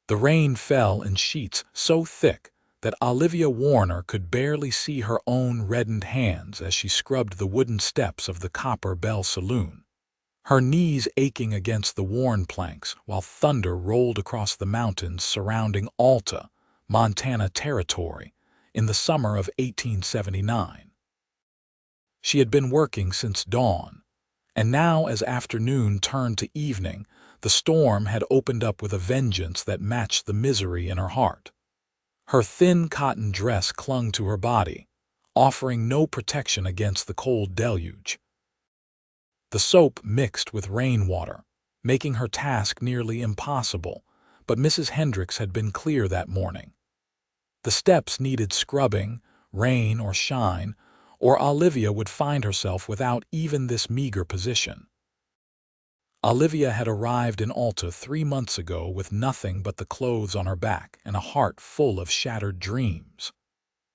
The rain fell in sheets so thick that Olivia Warner could barely see her own reddened hands as she scrubbed the wooden steps of the Copper Bell Saloon, her knees aching against the worn planks while thunder rolled across the mountains surrounding Alta, Montana territory, in the summer of 1879. She had been working since dawn, and now as afternoon turned to evening, the storm had opened up with a vengeance that matched the misery in her heart. Her thin cotton dress clung to her body, offering no protection against the cold deluge. The soap mixed with rainwater, making her task nearly impossible, but Mrs. Hendricks had been clear that morning. The steps needed scrubbing, rain or shine, or Olivia would find herself without even this meager position. Olivia had arrived in Alta 3 months ago with nothing but the clothes on her back and a heart full of shattered dreams.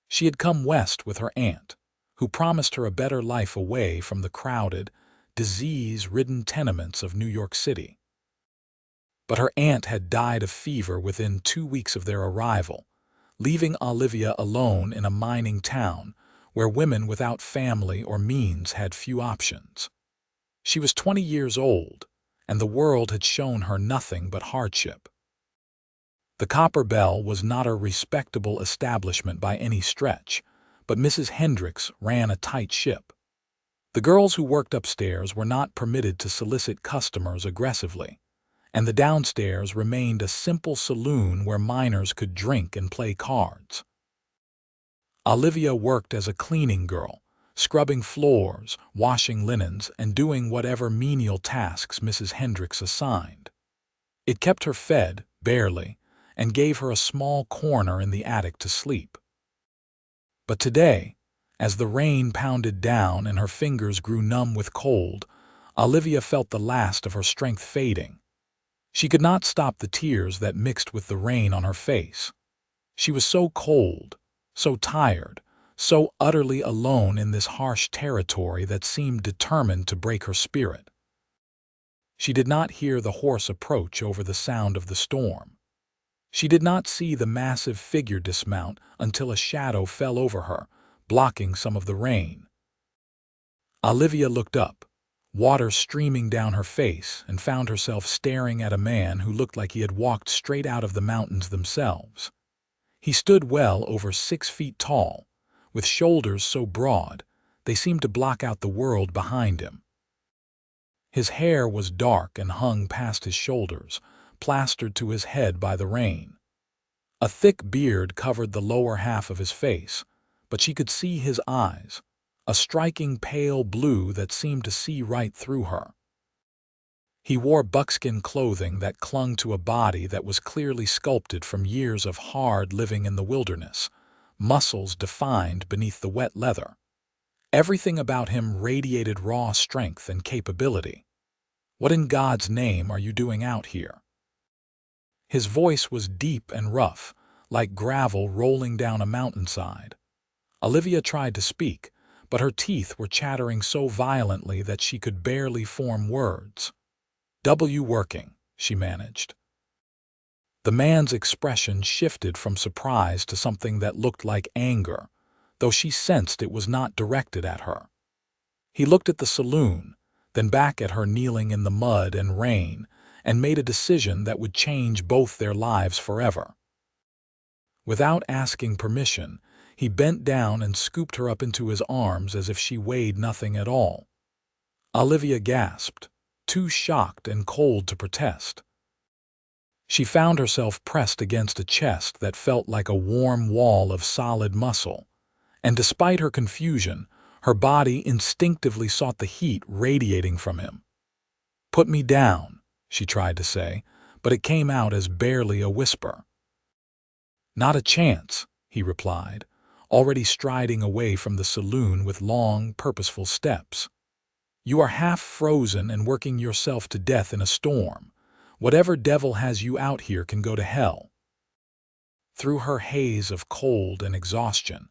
She had come west with her aunt, who promised her a better life away from the crowded, disease-ridden tenements of New York City. But her aunt had died of fever within 2 weeks of their arrival, leaving Olivia alone in a mining town where women without family or means had few options. She was 20 years old, and the world had shown her nothing but hardship. The Copper Bell was not a respectable establishment by any stretch, but Mrs. Hendricks ran a tight ship. The girls who worked upstairs were not permitted to solicit customers aggressively, and the downstairs remained a simple saloon where miners could drink and play cards. Olivia worked as a cleaning girl, scrubbing floors, washing linens, and doing whatever menial tasks Mrs. Hendricks assigned. It kept her fed, barely, and gave her a small corner in the attic to sleep. But today, as the rain pounded down and her fingers grew numb with cold, Olivia felt the last of her strength fading. She could not stop the tears that mixed with the rain on her face. She was so cold, so tired, so utterly alone in this harsh territory that seemed determined to break her spirit. She did not hear the horse approach over the sound of the storm. She did not see the massive figure dismount until a shadow fell over her, blocking some of the rain. Olivia looked up, water streaming down her face, and found herself staring at a man who looked like he had walked straight out of the mountains themselves. He stood well over 6 feet tall, with shoulders so broad they seemed to block out the world behind him. His hair was dark and hung past his shoulders, plastered to his head by the rain. A thick beard covered the lower half of his face, but she could see his eyes, a striking pale blue that seemed to see right through her. He wore buckskin clothing that clung to a body that was clearly sculpted from years of hard living in the wilderness, muscles defined beneath the wet leather. Everything about him radiated raw strength and capability. "What in God's name are you doing out here?" His voice was deep and rough, like gravel rolling down a mountainside. Olivia tried to speak, but her teeth were chattering so violently that she could barely form words. Working," she managed. The man's expression shifted from surprise to something that looked like anger, though she sensed it was not directed at her. He looked at the saloon, then back at her kneeling in the mud and rain, and made a decision that would change both their lives forever. Without asking permission, he bent down and scooped her up into his arms as if she weighed nothing at all. Olivia gasped, too shocked and cold to protest. She found herself pressed against a chest that felt like a warm wall of solid muscle, and despite her confusion, her body instinctively sought the heat radiating from him. "Put me down," she tried to say, but it came out as barely a whisper. "Not a chance," he replied, already striding away from the saloon with long, purposeful steps. "You are half frozen and working yourself to death in a storm. Whatever devil has you out here can go to hell." Through her haze of cold and exhaustion,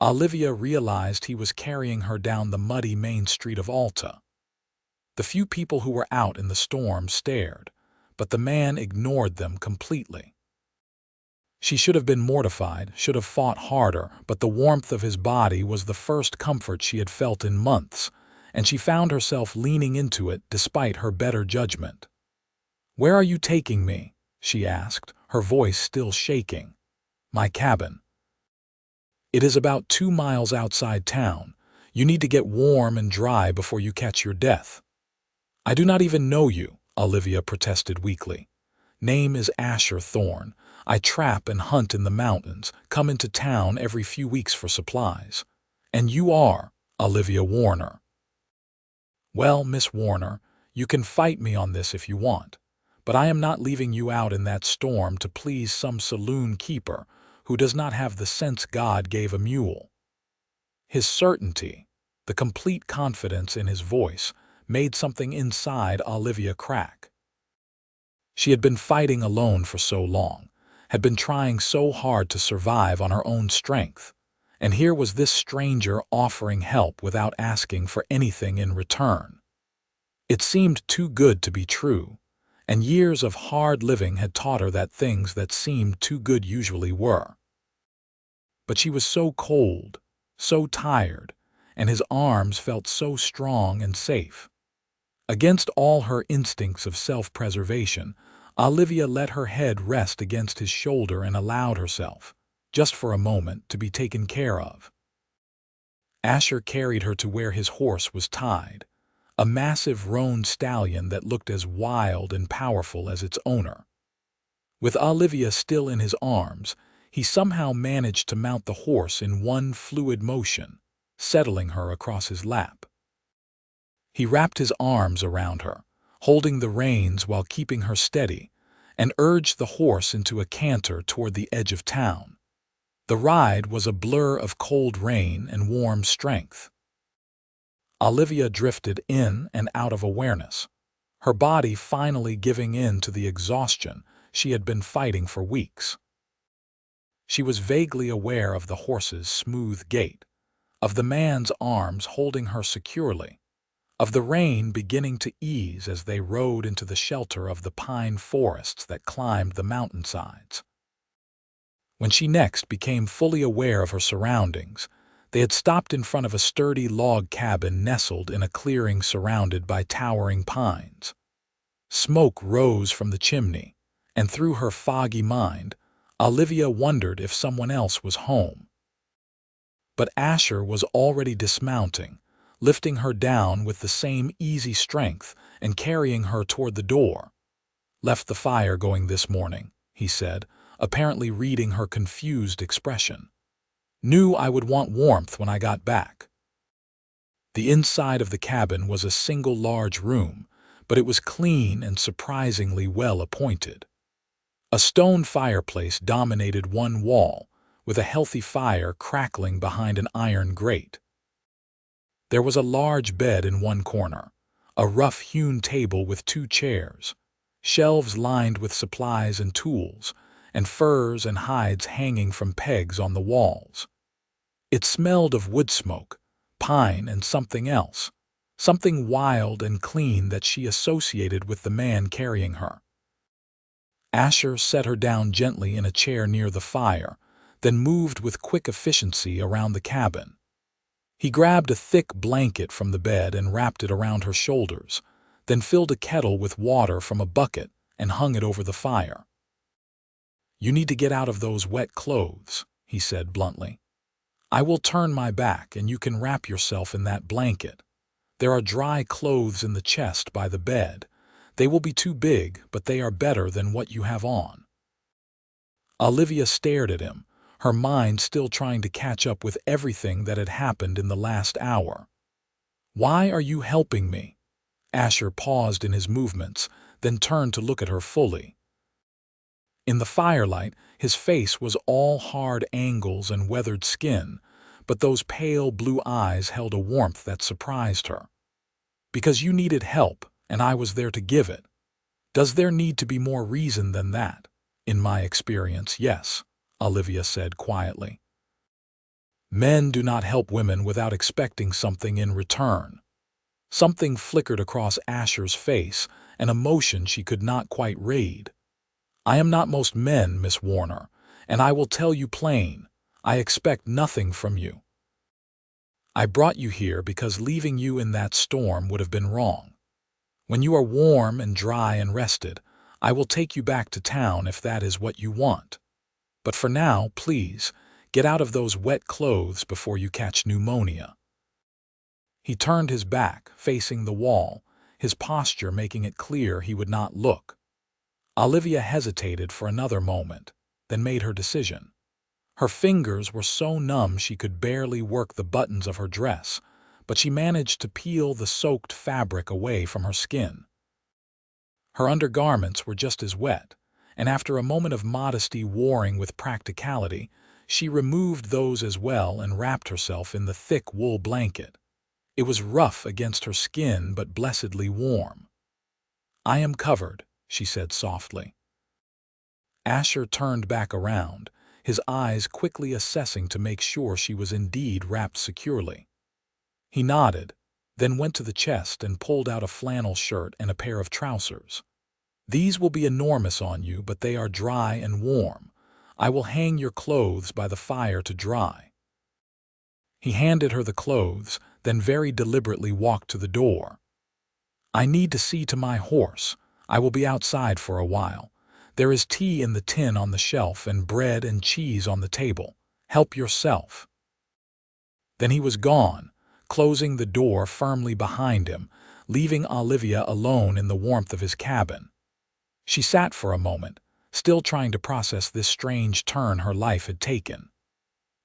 Olivia realized he was carrying her down the muddy main street of Alta. The few people who were out in the storm stared, but the man ignored them completely. She should have been mortified, should have fought harder, but the warmth of his body was the first comfort she had felt in months, and she found herself leaning into it despite her better judgment. "Where are you taking me?" she asked, her voice still shaking. "My cabin." "It is about 2 miles outside town. You need to get warm and dry before you catch your death." "I do not even know you," Olivia protested weakly. "Name is Asher Thorne. I trap and hunt in the mountains, come into town every few weeks for supplies. And you are Olivia Warner." "Well, Miss Warner, you can fight me on this if you want, but I am not leaving you out in that storm to please some saloon keeper who does not have the sense God gave a mule." His certainty, the complete confidence in his voice, made something inside Olivia crack. She had been fighting alone for so long, had been trying so hard to survive on her own strength, and here was this stranger offering help without asking for anything in return. It seemed too good to be true, and years of hard living had taught her that things that seemed too good usually were. But she was so cold, so tired, and his arms felt so strong and safe. Against all her instincts of self-preservation, Olivia let her head rest against his shoulder and allowed herself, just for a moment, to be taken care of. Asher carried her to where his horse was tied, a massive roan stallion that looked as wild and powerful as its owner. With Olivia still in his arms, he somehow managed to mount the horse in one fluid motion, settling her across his lap. He wrapped his arms around her, holding the reins while keeping her steady, and urged the horse into a canter toward the edge of town. The ride was a blur of cold rain and warm strength. Olivia drifted in and out of awareness, her body finally giving in to the exhaustion she had been fighting for weeks. She was vaguely aware of the horse's smooth gait, of the man's arms holding her securely, of the rain beginning to ease as they rode into the shelter of the pine forests that climbed the mountainsides. When she next became fully aware of her surroundings, they had stopped in front of a sturdy log cabin nestled in a clearing surrounded by towering pines. Smoke rose from the chimney, and through her foggy mind, Olivia wondered if someone else was home. But Asher was already dismounting, lifting her down with the same easy strength and carrying her toward the door. "Left the fire going this morning," he said, apparently reading her confused expression. "Knew I would want warmth when I got back." The inside of the cabin was a single large room, but it was clean and surprisingly well appointed. A stone fireplace dominated one wall, with a healthy fire crackling behind an iron grate. There was a large bed in one corner, a rough-hewn table with 2 chairs, shelves lined with supplies and tools, and furs and hides hanging from pegs on the walls. It smelled of wood smoke, pine, and something else, something wild and clean that she associated with the man carrying her. Asher set her down gently in a chair near the fire, then moved with quick efficiency around the cabin. He grabbed a thick blanket from the bed and wrapped it around her shoulders, then filled a kettle with water from a bucket and hung it over the fire. "You need to get out of those wet clothes," he said bluntly. "I will turn my back and you can wrap yourself in that blanket. There are dry clothes in the chest by the bed. They will be too big, but they are better than what you have on." Olivia stared at him, her mind still trying to catch up with everything that had happened in the last hour. "Why are you helping me?" Asher paused in his movements, then turned to look at her fully. In the firelight, his face was all hard angles and weathered skin, but those pale blue eyes held a warmth that surprised her. "Because you needed help, and I was there to give it. Does there need to be more reason than that?" "In my experience, yes," Olivia said quietly. "Men do not help women without expecting something in return." Something flickered across Asher's face, an emotion she could not quite read. "I am not most men, Miss Warner, And I will tell you plain, I expect nothing from you. I brought you here because leaving you in that storm would have been wrong. When you are warm and dry and rested, I will take you back to town if that is what you want. But for now, please, get out of those wet clothes before you catch pneumonia." He turned his back, facing the wall, his posture making it clear he would not look. Olivia hesitated for another moment, then made her decision. Her fingers were so numb she could barely work the buttons of her dress, but she managed to peel the soaked fabric away from her skin. Her undergarments were just as wet, and after a moment of modesty warring with practicality, she removed those as well and wrapped herself in the thick wool blanket. It was rough against her skin but blessedly warm. "I am covered," she said softly. Asher turned back around, his eyes quickly assessing to make sure she was indeed wrapped securely. He nodded, then went to the chest and pulled out a flannel shirt and a pair of trousers. "These will be enormous on you, but they are dry and warm. I will hang your clothes by the fire to dry." He handed her the clothes, then very deliberately walked to the door. "I need to see to my horse. I will be outside for a while. There is tea in the tin on the shelf and bread and cheese on the table. Help yourself." Then he was gone, closing the door firmly behind him, leaving Olivia alone in the warmth of his cabin. She sat for a moment, still trying to process this strange turn her life had taken.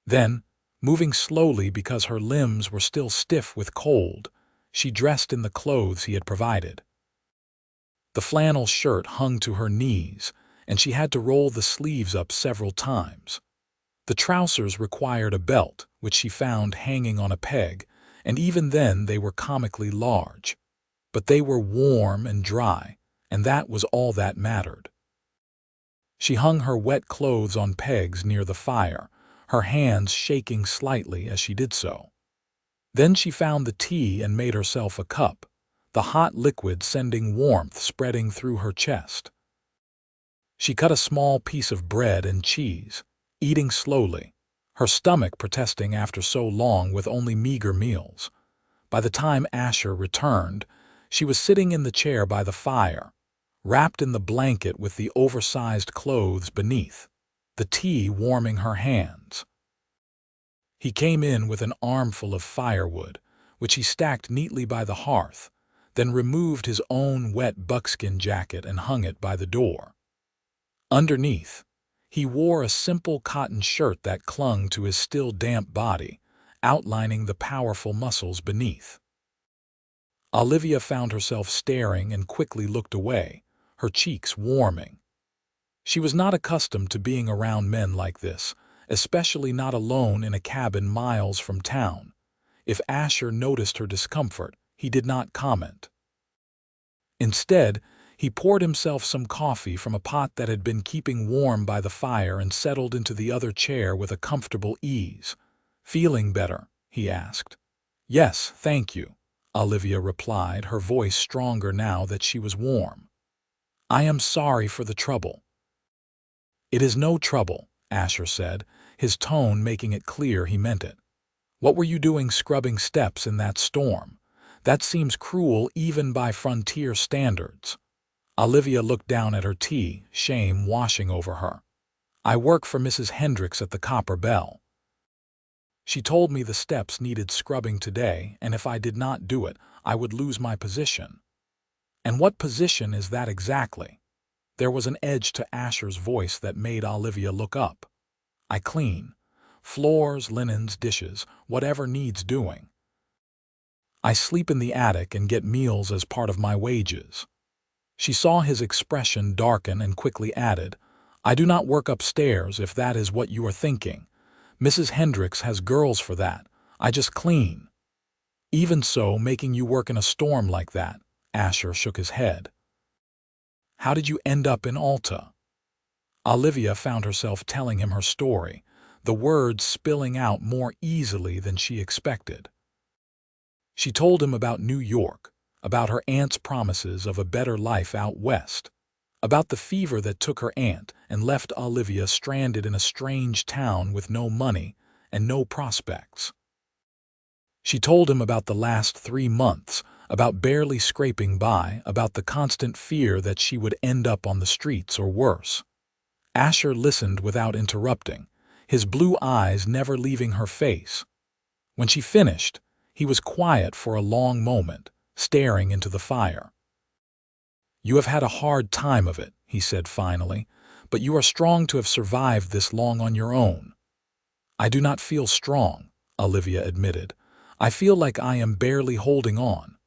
Then, moving slowly because her limbs were still stiff with cold, she dressed in the clothes he had provided. The flannel shirt hung to her knees, and she had to roll the sleeves up several times. The trousers required a belt, which she found hanging on a peg, and even then they were comically large. But they were warm and dry, and that was all that mattered. She hung her wet clothes on pegs near the fire, her hands shaking slightly as she did so. Then she found the tea and made herself a cup, the hot liquid sending warmth spreading through her chest. She cut a small piece of bread and cheese, eating slowly, her stomach protesting after so long with only meager meals. By the time Asher returned, she was sitting in the chair by the fire, wrapped in the blanket with the oversized clothes beneath, the tea warming her hands. He came in with an armful of firewood, which he stacked neatly by the hearth, then removed his own wet buckskin jacket and hung it by the door. Underneath, he wore a simple cotton shirt that clung to his still damp body, outlining the powerful muscles beneath. Olivia found herself staring and quickly looked away, her cheeks warming. She was not accustomed to being around men like this, especially not alone in a cabin miles from town. If Asher noticed her discomfort, he did not comment. Instead, he poured himself some coffee from a pot that had been keeping warm by the fire and settled into the other chair with a comfortable ease. "Feeling better?" he asked. "Yes, thank you," Olivia replied, her voice stronger now that she was warm. "I am sorry for the trouble." "It is no trouble," Asher said, his tone making it clear he meant it. "What were you doing scrubbing steps in that storm? That seems cruel even by frontier standards." Olivia looked down at her tea, shame washing over her. "I work for Mrs. Hendricks at the Copper Bell. She told me the steps needed scrubbing today, and if I did not do it, I would lose my position." "And what position is that exactly?" There was an edge to Asher's voice that made Olivia look up. "I clean. Floors, linens, dishes, whatever needs doing. I sleep in the attic and get meals as part of my wages." She saw his expression darken and quickly added, "I do not work upstairs if that is what you are thinking. Mrs. Hendricks has girls for that. I just clean." "Even so, making you work in a storm like that," Asher shook his head. "How did you end up in Alta?" Olivia found herself telling him her story, the words spilling out more easily than she expected. She told him about New York, about her aunt's promises of a better life out west, About the fever that took her aunt and left Olivia stranded in a strange town with no money and no prospects. She told him about the last 3 months, about barely scraping by, about the constant fear that she would end up on the streets or worse. Asher listened without interrupting, his blue eyes never leaving her face. When she finished, he was quiet for a long moment, staring into the fire. "You have had a hard time of it," he said finally, "but you are strong to have survived this long on your own." "I do not feel strong," Olivia admitted. "I feel like I am barely holding on."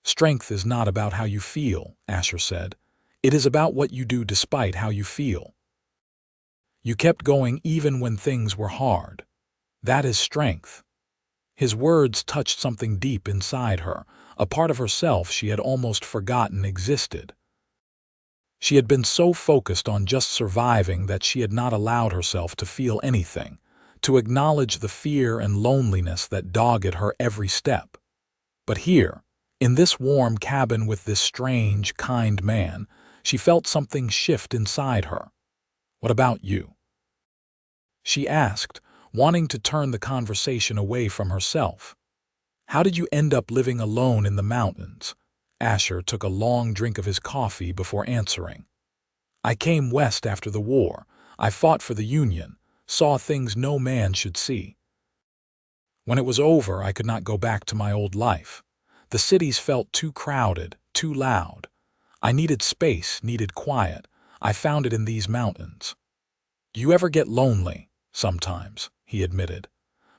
"Strength is not about how you feel," Asher said. "It is about what you do despite how you feel. You kept going even when things were hard. That is strength." His words touched something deep inside her, a part of herself she had almost forgotten existed. She had been so focused on just surviving that she had not allowed herself to feel anything, to acknowledge the fear and loneliness that dogged her every step. But here, in this warm cabin with this strange, kind man, she felt something shift inside her. "What about you?" she asked, wanting to turn the conversation away from herself. "How did you end up living alone in the mountains?" Asher took a long drink of his coffee before answering. "I came west after the war. I fought for the Union, saw things no man should see. When it was over, I could not go back to my old life. The cities felt too crowded, too loud. I needed space, needed quiet. I found it in these mountains." "Do you ever get lonely?" "Sometimes," he admitted.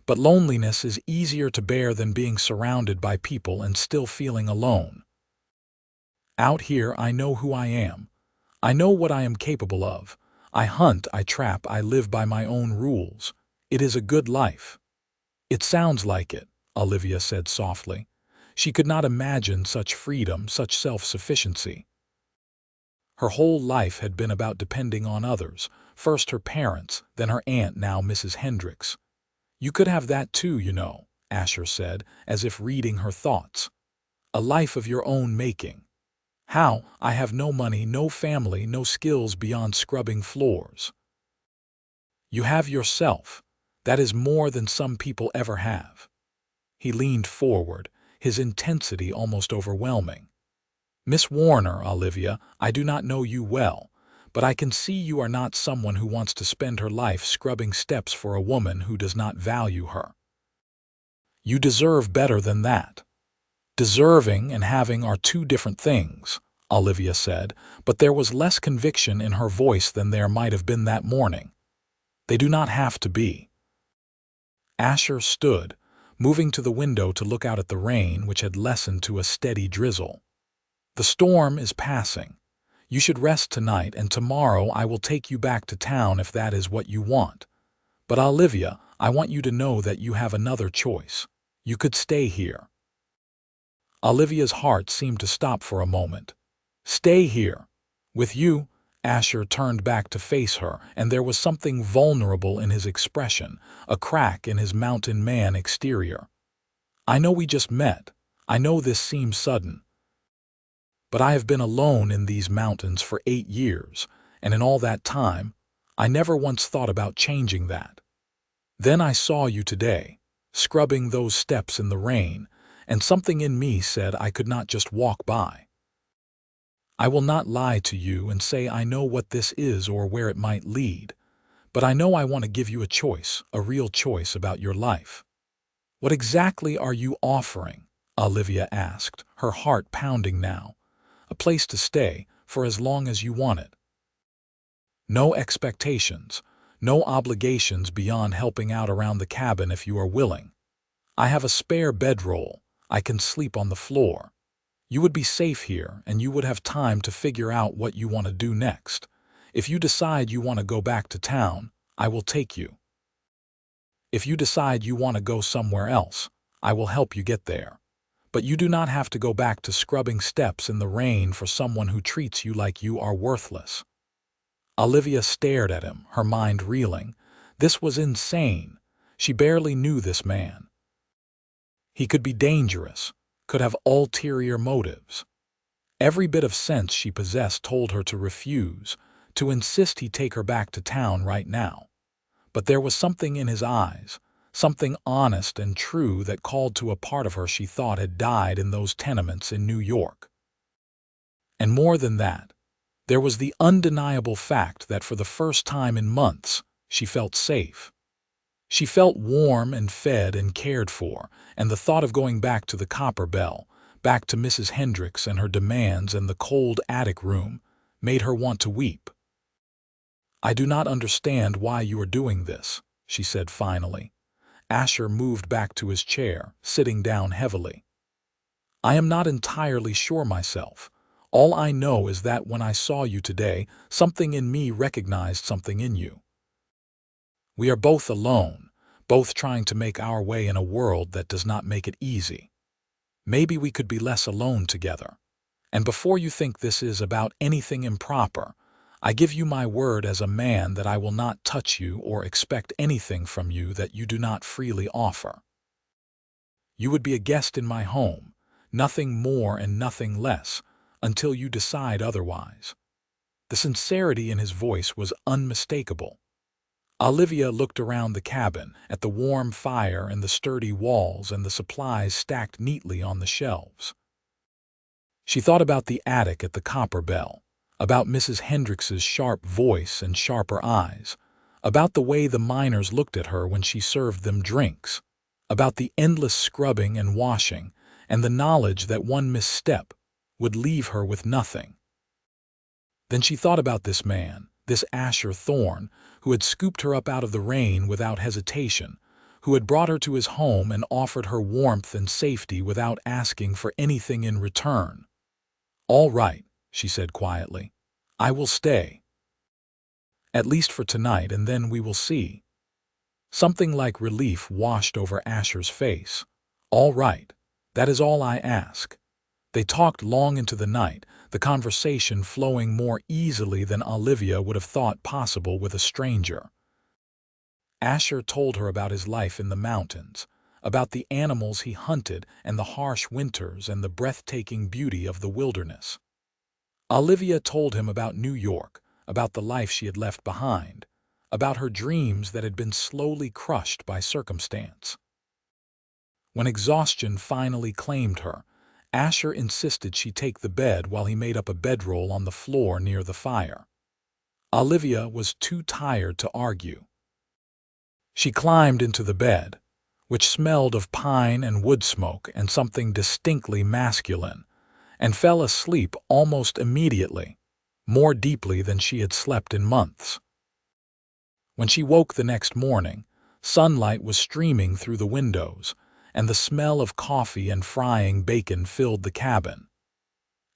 "But loneliness is easier to bear than being surrounded by people and still feeling alone. Out here, I know who I am. I know what I am capable of. I hunt, I trap, I live by my own rules. It is a good life." "It sounds like it," Olivia said softly. She could not imagine such freedom, such self-sufficiency. Her whole life had been about depending on others, first her parents, then her aunt, now Mrs. Hendricks. "You could have that too, you know," Asher said, as if reading her thoughts. "A life of your own making." "How? I have no money, no family, no skills beyond scrubbing floors." "You have yourself. That is more than some people ever have." He leaned forward, his intensity almost overwhelming. "Miss Warner, Olivia, I do not know you well, but I can see you are not someone who wants to spend her life scrubbing steps for a woman who does not value her. You deserve better than that." "Deserving and having are two different things," Olivia said, but there was less conviction in her voice than there might have been that morning. "They do not have to be." Asher stood, moving to the window to look out at the rain, which had lessened to a steady drizzle. "The storm is passing. You should rest tonight, and tomorrow I will take you back to town if that is what you want. But Olivia, I want you to know that you have another choice. You could stay here." Olivia's heart seemed to stop for a moment. "Stay here? With you?" Asher turned back to face her, and there was something vulnerable in his expression, a crack in his mountain man exterior. "I know we just met. I know this seems sudden. But I have been alone in these mountains for 8 years, and in all that time, I never once thought about changing that. Then I saw you today, scrubbing those steps in the rain, and something in me said I could not just walk by. I will not lie to you and say I know what this is or where it might lead, but I know I want to give you a choice, a real choice about your life." "What exactly are you offering?" Olivia asked, her heart pounding now. "A place to stay, for as long as you want it. No expectations, no obligations beyond helping out around the cabin if you are willing. I have a spare bedroll. I can sleep on the floor. You would be safe here, and you would have time to figure out what you want to do next. If you decide you want to go back to town, I will take you. If you decide you want to go somewhere else, I will help you get there. But you do not have to go back to scrubbing steps in the rain for someone who treats you like you are worthless." Olivia stared at him, her mind reeling. This was insane. She barely knew this man. He could be dangerous, could have ulterior motives. Every bit of sense she possessed told her to refuse, to insist he take her back to town right now. But there was something in his eyes, something honest and true that called to a part of her she thought had died in those tenements in New York. And more than that, there was the undeniable fact that for the first time in months, she felt safe. She felt warm and fed and cared for, and the thought of going back to the Copper Bell, back to Mrs. Hendricks and her demands and the cold attic room, made her want to weep. "I do not understand why you are doing this," she said finally. Asher moved back to his chair, sitting down heavily. "I am not entirely sure myself. All I know is that when I saw you today, something in me recognized something in you. We are both alone, both trying to make our way in a world that does not make it easy. Maybe we could be less alone together. And before you think this is about anything improper, I give you my word as a man that I will not touch you or expect anything from you that you do not freely offer. You would be a guest in my home, nothing more and nothing less, until you decide otherwise." The sincerity in his voice was unmistakable. Olivia looked around the cabin, at the warm fire and the sturdy walls and the supplies stacked neatly on the shelves. She thought about the attic at the Copper Bell, about Mrs. Hendricks's sharp voice and sharper eyes, about the way the miners looked at her when she served them drinks, about the endless scrubbing and washing, and the knowledge that one misstep would leave her with nothing. Then she thought about this man, this Asher Thorne, who had scooped her up out of the rain without hesitation, who had brought her to his home and offered her warmth and safety without asking for anything in return. "All right," she said quietly. "I will stay. At least for tonight, and then we will see." Something like relief washed over Asher's face. "All right. That is all I ask." They talked long into the night, the conversation flowing more easily than Olivia would have thought possible with a stranger. Asher told her about his life in the mountains, about the animals he hunted and the harsh winters and the breathtaking beauty of the wilderness. Olivia told him about New York, about the life she had left behind, about her dreams that had been slowly crushed by circumstance. When exhaustion finally claimed her, Asher insisted she take the bed while he made up a bedroll on the floor near the fire. Olivia was too tired to argue. She climbed into the bed, which smelled of pine and wood smoke and something distinctly masculine, and fell asleep almost immediately, more deeply than she had slept in months. When she woke the next morning, sunlight was streaming through the windows, and the smell of coffee and frying bacon filled the cabin.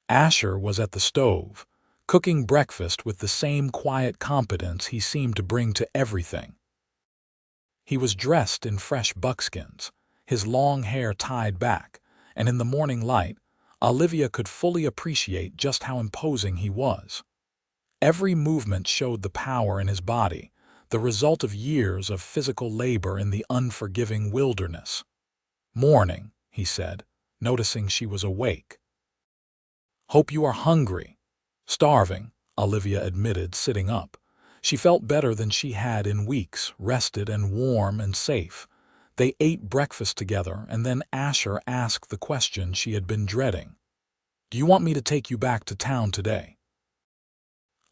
Asher was at the stove, cooking breakfast with the same quiet competence he seemed to bring to everything. He was dressed in fresh buckskins, his long hair tied back, and in the morning light, Olivia could fully appreciate just how imposing he was. Every movement showed the power in his body, the result of years of physical labor in the unforgiving wilderness. "Morning," he said, noticing she was awake. "Hope you are hungry." "Starving," Olivia admitted, sitting up. She felt better than she had in weeks, rested and warm and safe. They ate breakfast together, and then Asher asked the question she had been dreading. "Do you want me to take you back to town today?"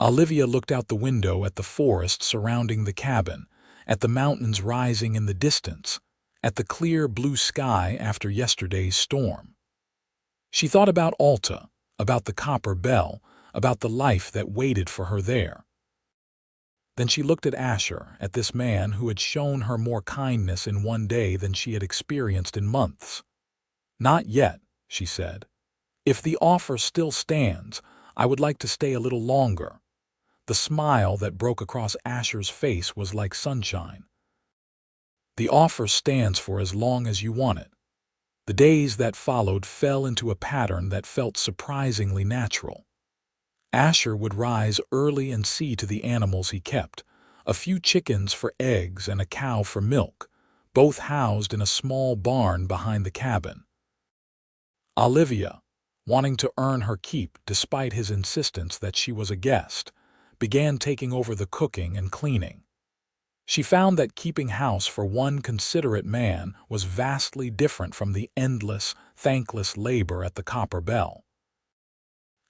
Olivia looked out the window at the forest surrounding the cabin, at the mountains rising in the distance, at the clear blue sky after yesterday's storm. She thought about Alta, about the Copper Bell, about the life that waited for her there. Then she looked at Asher, at this man who had shown her more kindness in one day than she had experienced in months. "Not yet," she said. "If the offer still stands, I would like to stay a little longer." The smile that broke across Asher's face was like sunshine. "The offer stands for as long as you want it." The days that followed fell into a pattern that felt surprisingly natural. Asher would rise early and see to the animals he kept, a few chickens for eggs and a cow for milk, both housed in a small barn behind the cabin. "Olivia, wanting to earn her keep despite his insistence that she was a guest, began taking over the cooking and cleaning. She found that keeping house for one considerate man was vastly different from the endless, thankless labor at the Copper Bell.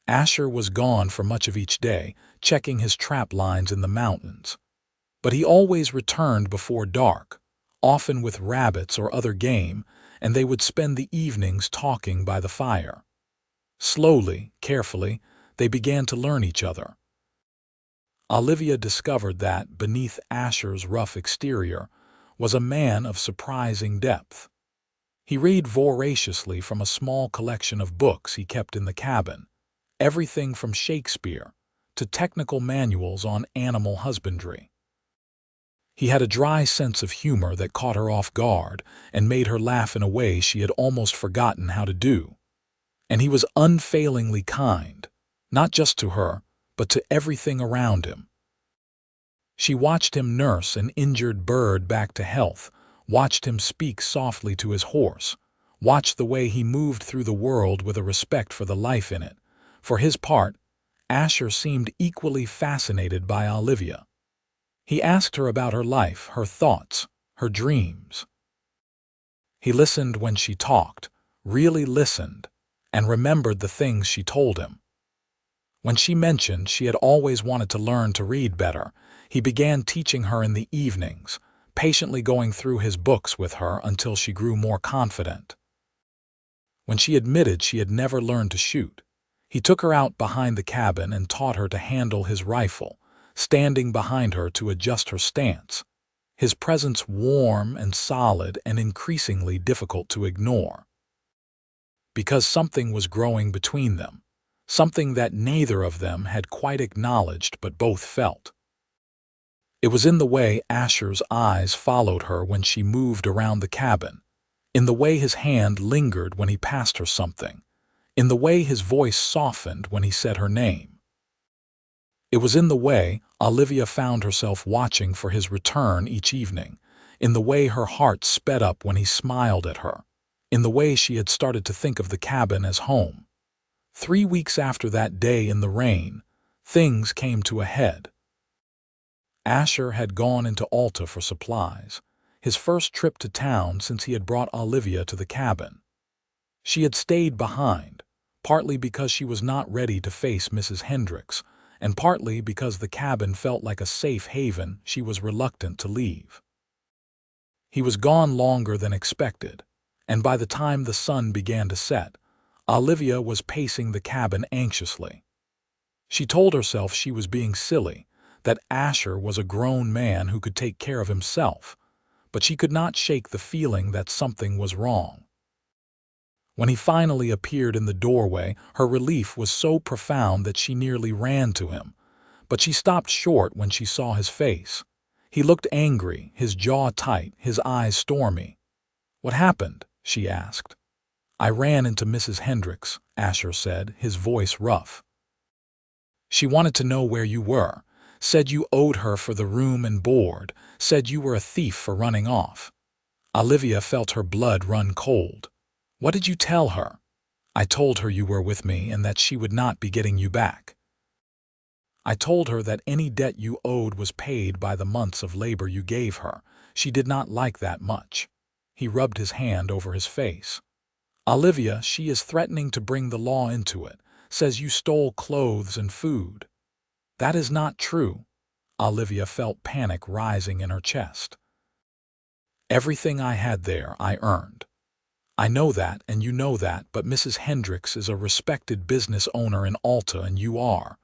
Asher was gone for much of each day, checking his trap lines in the mountains. But he always returned before dark, often with rabbits or other game, and they would spend the evenings talking by the fire. Slowly, carefully, they began to learn each other. Olivia discovered that, beneath Asher's rough exterior, was a man of surprising depth. He read voraciously from a small collection of books he kept in the cabin, everything from Shakespeare to technical manuals on animal husbandry. He had a dry sense of humor that caught her off guard and made her laugh in a way she had almost forgotten how to do. And he was unfailingly kind, not just to her, but to everything around him. She watched him nurse an injured bird back to health, watched him speak softly to his horse, watched the way he moved through the world with a respect for the life in it. For his part, Asher seemed equally fascinated by Olivia. He asked her about her life, her thoughts, her dreams. He listened when she talked, really listened, and remembered the things she told him. When she mentioned she had always wanted to learn to read better, he began teaching her in the evenings, patiently going through his books with her until she grew more confident. When she admitted she had never learned to shoot, he took her out behind the cabin and taught her to handle his rifle, standing behind her to adjust her stance, his presence warm and solid and increasingly difficult to ignore. Because something was growing between them, something that neither of them had quite acknowledged but both felt. It was in the way Asher's eyes followed her when she moved around the cabin, in the way his hand lingered when he passed her something, in the way his voice softened when he said her name. It was in the way Olivia found herself watching for his return each evening, in the way her heart sped up when he smiled at her, in the way she had started to think of the cabin as home. 3 weeks after that day in the rain, things came to a head. Asher had gone into Alta for supplies, his first trip to town since he had brought Olivia to the cabin. She had stayed behind, partly because she was not ready to face Mrs. Hendricks, and partly because the cabin felt like a safe haven she was reluctant to leave. He was gone longer than expected, and by the time the sun began to set, Olivia was pacing the cabin anxiously. She told herself she was being silly, that Asher was a grown man who could take care of himself, but she could not shake the feeling that something was wrong. When he finally appeared in the doorway, her relief was so profound that she nearly ran to him, but she stopped short when she saw his face. He looked angry, his jaw tight, his eyes stormy. "What happened?" she asked. "I ran into Mrs. Hendricks," Asher said, his voice rough. "She wanted to know where you were, said you owed her for the room and board, said you were a thief for running off." Olivia felt her blood run cold. "What did you tell her?" "I told her you were with me and that she would not be getting you back. I told her that any debt you owed was paid by the months of labor you gave her. She did not like that much." He rubbed his hand over his face. "Olivia, she is threatening to bring the law into it, says you stole clothes and food." "That is not true." Olivia felt panic rising in her chest. "Everything I had there I earned. I know that and you know that, but Mrs. Hendricks is a respected business owner in Alta and you are."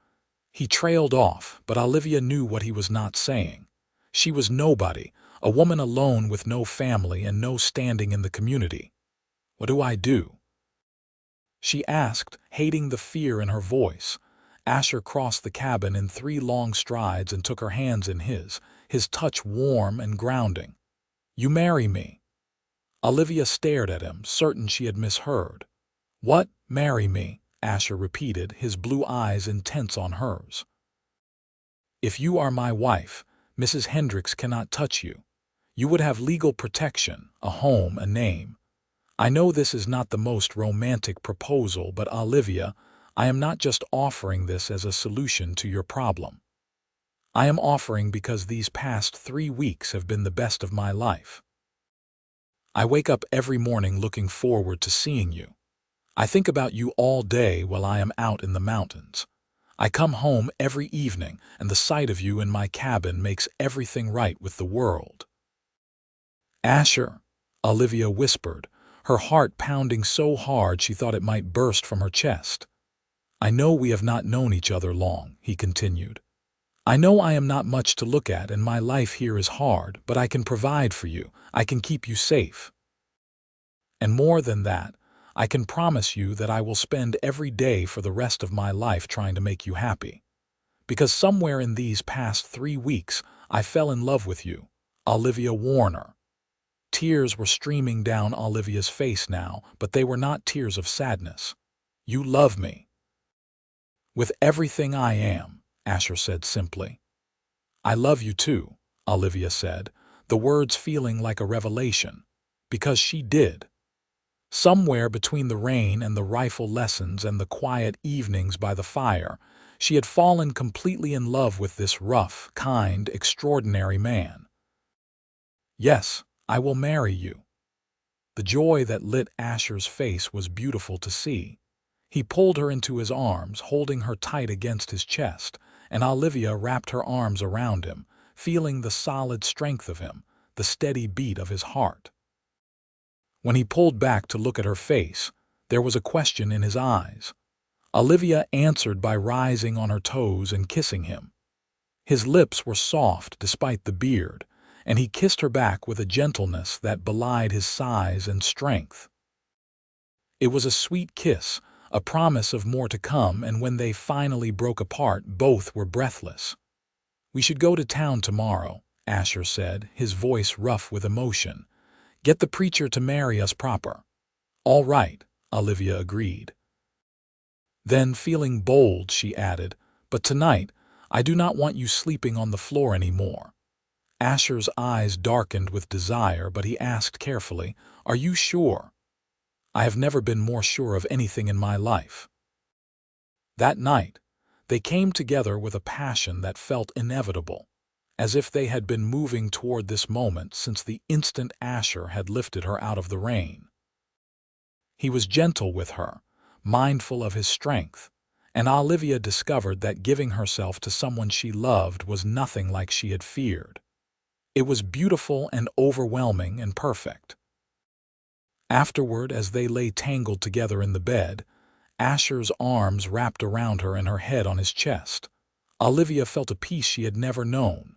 He trailed off, but Olivia knew what he was not saying. She was nobody, a woman alone with no family and no standing in the community. "What do I do?" she asked, hating the fear in her voice. Asher crossed the cabin in 3 long strides and took her hands in his touch warm and grounding. "You marry me." Olivia stared at him, certain she had misheard. "What, marry me?" Asher repeated, his blue eyes intense on hers. "If you are my wife, Mrs. Hendricks cannot touch you. You would have legal protection, a home, a name. I know this is not the most romantic proposal, but Olivia, I am not just offering this as a solution to your problem. I am offering because these past 3 weeks have been the best of my life. I wake up every morning looking forward to seeing you. I think about you all day while I am out in the mountains. I come home every evening, and the sight of you in my cabin makes everything right with the world. Asher, Olivia whispered, her heart pounding so hard she thought it might burst from her chest. I know we have not known each other long, he continued. I know I am not much to look at and my life here is hard, but I can provide for you. I can keep you safe. And more than that, I can promise you that I will spend every day for the rest of my life trying to make you happy. Because somewhere in these past 3 weeks, I fell in love with you, Olivia Warner. Tears were streaming down Olivia's face now, but they were not tears of sadness. You love me. With everything I am, Asher said simply. I love you too, Olivia said, the words feeling like a revelation. Because she did. Somewhere between the rain and the rifle lessons and the quiet evenings by the fire, she had fallen completely in love with this rough, kind, extraordinary man. Yes, I will marry you. The joy that lit Asher's face was beautiful to see. He pulled her into his arms, holding her tight against his chest, and Olivia wrapped her arms around him, feeling the solid strength of him, the steady beat of his heart. When he pulled back to look at her face, there was a question in his eyes. Olivia answered by rising on her toes and kissing him. His lips were soft despite the beard, and he kissed her back with a gentleness that belied his size and strength. It was a sweet kiss, a promise of more to come, and when they finally broke apart, both were breathless. We should go to town tomorrow, Asher said, his voice rough with emotion. Get the preacher to marry us proper. All right, Olivia agreed. Then, feeling bold, she added, but tonight, I do not want you sleeping on the floor anymore. Asher's eyes darkened with desire, but he asked carefully, Are you sure? I have never been more sure of anything in my life. That night, they came together with a passion that felt inevitable, as if they had been moving toward this moment since the instant Asher had lifted her out of the rain. He was gentle with her, mindful of his strength, and Olivia discovered that giving herself to someone she loved was nothing like she had feared. It was beautiful and overwhelming and perfect. Afterward, as they lay tangled together in the bed, Asher's arms wrapped around her and her head on his chest, Olivia felt a peace she had never known.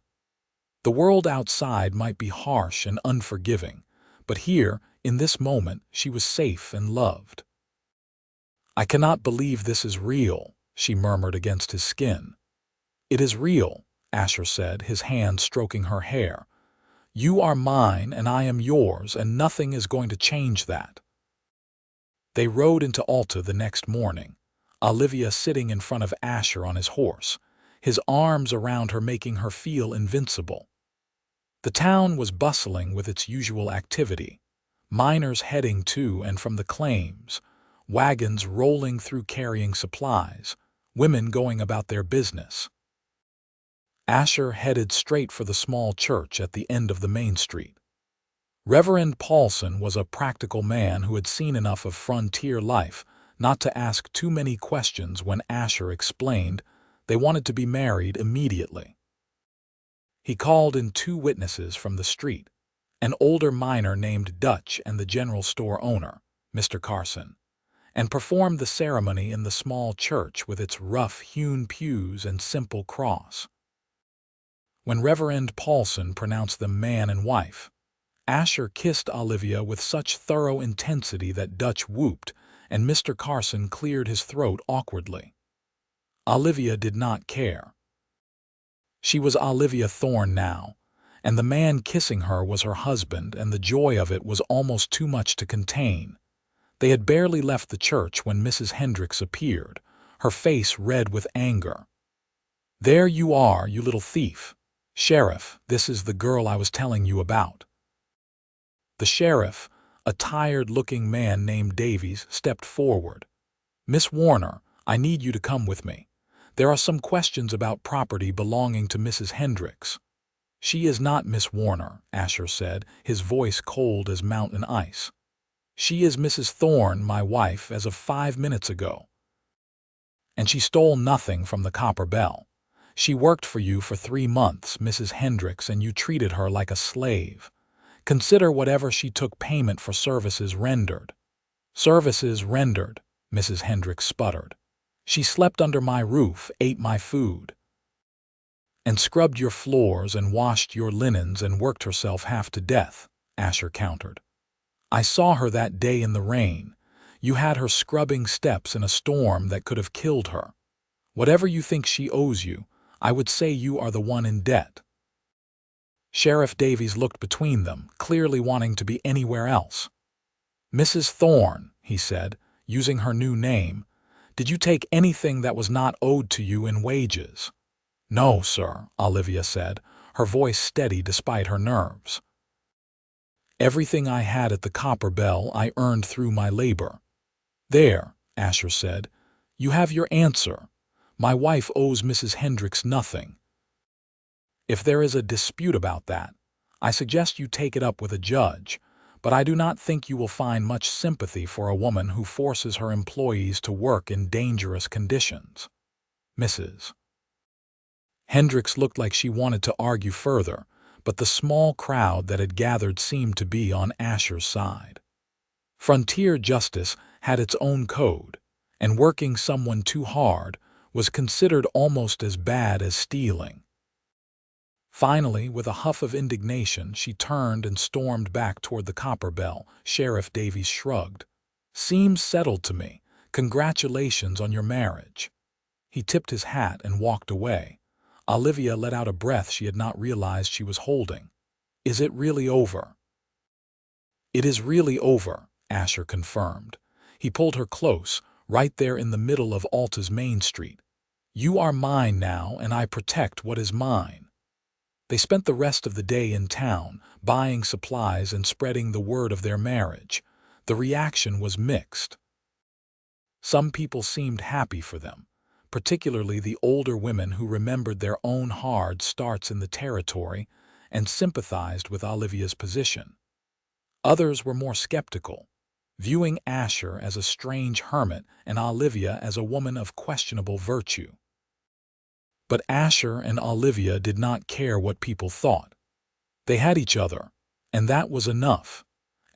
The world outside might be harsh and unforgiving, but here, in this moment, she was safe and loved. I cannot believe this is real, she murmured against his skin. It is real, Asher said, his hand stroking her hair. You are mine and I am yours, and nothing is going to change that. They rode into Alta the next morning, Olivia sitting in front of Asher on his horse, his arms around her making her feel invincible. The town was bustling with its usual activity, miners heading to and from the claims, wagons rolling through carrying supplies, women going about their business. Asher headed straight for the small church at the end of the main street. Reverend Paulson was a practical man who had seen enough of frontier life not to ask too many questions when Asher explained they wanted to be married immediately. He called in 2 witnesses from the street, an older miner named Dutch and the general store owner, Mr. Carson, and performed the ceremony in the small church with its rough-hewn pews and simple cross. When Reverend Paulson pronounced them man and wife, Asher kissed Olivia with such thorough intensity that Dutch whooped, and Mr. Carson cleared his throat awkwardly. Olivia did not care. She was Olivia Thorne now, and the man kissing her was her husband, and the joy of it was almost too much to contain. They had barely left the church when Mrs. Hendricks appeared, her face red with anger. There you are, you little thief. Sheriff, this is the girl I was telling you about. The sheriff, A tired-looking man named Davies stepped forward. "Miss Warner, I need you to come with me. There are some questions about property belonging to Mrs. Hendricks." "She is not Miss Warner," Asher said, his voice cold as mountain ice. "She is Mrs. Thorne, my wife, as of 5 minutes ago. And she stole nothing from the Copper Bell. She worked for you for 3 months, Mrs. Hendricks, and you treated her like a slave. Consider whatever she took payment for services rendered." "Services rendered," Mrs. Hendricks sputtered. "She slept under my roof, ate my food, and scrubbed your floors and washed your linens and worked herself half to death," Asher countered. "I saw her that day in the rain. You had her scrubbing steps in a storm that could have killed her. Whatever you think she owes you, I would say you are the one in debt." Sheriff Davies looked between them, clearly wanting to be anywhere else. "Mrs. Thorne," he said, using her new name, "did you take anything that was not owed to you in wages?" "No, sir," Olivia said, her voice steady despite her nerves. "Everything I had at the Copper Bell I earned through my labor." "There," Asher said, "you have your answer. My wife owes Mrs. Hendricks nothing. If there is a dispute about that, I suggest you take it up with a judge, but I do not think you will find much sympathy for a woman who forces her employees to work in dangerous conditions." Mrs. Hendricks looked like she wanted to argue further, but the small crowd that had gathered seemed to be on Asher's side. Frontier justice had its own code, and working someone too hard was considered almost as bad as stealing. Finally, with a huff of indignation, she turned and stormed back toward the Copper Bell. Sheriff Davies shrugged. "Seems settled to me. Congratulations on your marriage." He tipped his hat and walked away. Olivia let out a breath she had not realized she was holding. "Is it really over?" "It is really over," Asher confirmed. He pulled her close, right there in the middle of Alta's Main Street. "You are mine now, and I protect what is mine." They spent the rest of the day in town, buying supplies and spreading the word of their marriage. The reaction was mixed. Some people seemed happy for them, particularly the older women who remembered their own hard starts in the territory and sympathized with Olivia's position. Others were more skeptical, viewing Asher as a strange hermit and Olivia as a woman of questionable virtue. But Asher and Olivia did not care what people thought. They had each other, and that was enough.